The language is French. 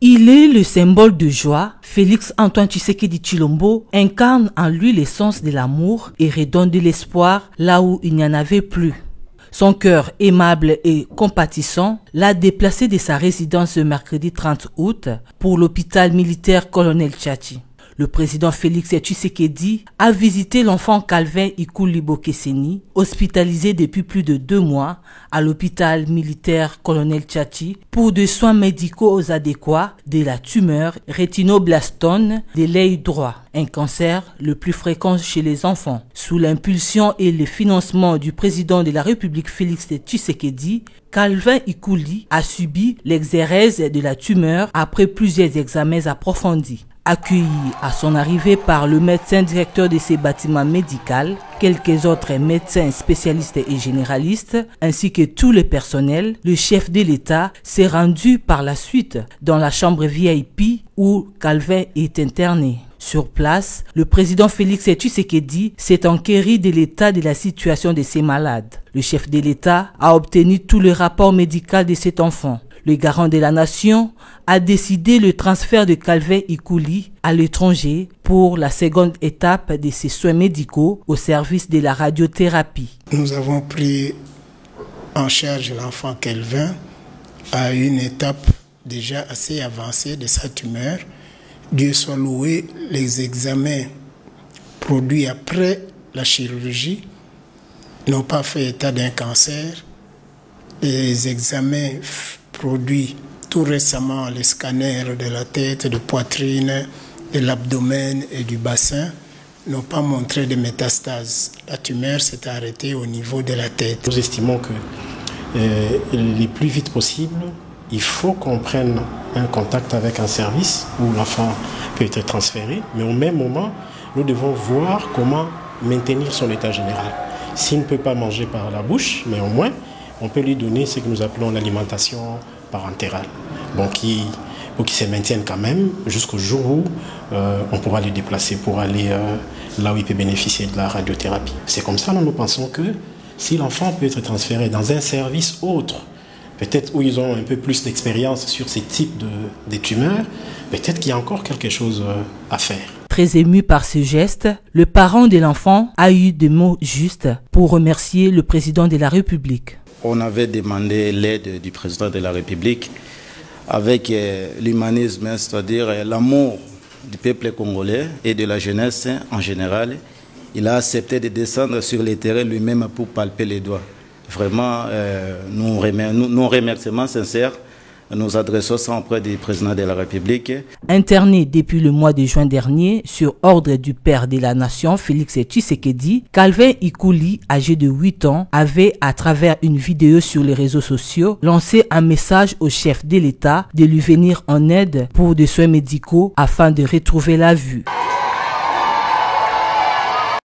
Il est le symbole de joie. Félix Antoine Tshisekedi Tshilombo incarne en lui l'essence de l'amour et redonne de l'espoir là où il n'y en avait plus. Son cœur aimable et compatissant l'a déplacé de sa résidence le mercredi 30 août pour l'hôpital militaire Colonel Tchachi. Le président Félix Tshisekedi a visité l'enfant Calvin Ikuli Bokeseni, hospitalisé depuis plus de 2 mois à l'hôpital militaire Colonel Tchachi pour des soins médicaux adéquats de la tumeur rétinoblastone de l'œil droit, un cancer le plus fréquent chez les enfants. Sous l'impulsion et le financement du président de la République Félix Tshisekedi, Calvin Ikuli a subi l'exérèse de la tumeur après plusieurs examens approfondis. Accueilli à son arrivée par le médecin directeur de ces bâtiments médicaux, quelques autres médecins spécialistes et généralistes, ainsi que tout le personnel, le chef de l'État s'est rendu par la suite dans la chambre VIP où Calvin est interné. Sur place, le président Félix Tshisekedi s'est enquéri de l'état de la situation de ces malades. Le chef de l'État a obtenu tout le rapport médical de cet enfant. Le garant de la nation a décidé le transfert de Calvin Ikuli à l'étranger pour la seconde étape de ses soins médicaux au service de la radiothérapie. Nous avons pris en charge l'enfant Calvin à une étape déjà assez avancée de sa tumeur. Dieu soit loué, les examens produits après la chirurgie n'ont pas fait état d'un cancer. Les examens produits tout récemment, les scanners de la tête, de poitrine, de l'abdomen et du bassin n'ont pas montré de métastases. La tumeur s'est arrêtée au niveau de la tête. Nous estimons que le plus vite possible, il faut qu'on prenne un contact avec un service où l'enfant peut être transféré, mais au même moment, nous devons voir comment maintenir son état général. S'il ne peut pas manger par la bouche, mais au moins, on peut lui donner ce que nous appelons l'alimentation parentérale, donc pour qu'il se maintienne quand même jusqu'au jour où on pourra le déplacer pour aller là où il peut bénéficier de la radiothérapie. C'est comme ça, nous pensons que si l'enfant peut être transféré dans un service autre, peut-être où ils ont un peu plus d'expérience sur ces types de tumeurs, peut-être qu'il y a encore quelque chose à faire. Très ému par ce geste, le parent de l'enfant a eu des mots justes pour remercier le président de la République. On avait demandé l'aide du président de la République avec l'humanisme, c'est-à-dire l'amour du peuple congolais et de la jeunesse en général. Il a accepté de descendre sur le terrain lui-même pour palper les doigts. Vraiment, nos remerciements sincères, nous adressons ça auprès du président de la République. Interné depuis le mois de juin dernier sur ordre du père de la nation, Félix Tshisekedi, Calvin Ikuli, âgé de 8 ans, avait, à travers une vidéo sur les réseaux sociaux, lancé un message au chef de l'État de lui venir en aide pour des soins médicaux afin de retrouver la vue.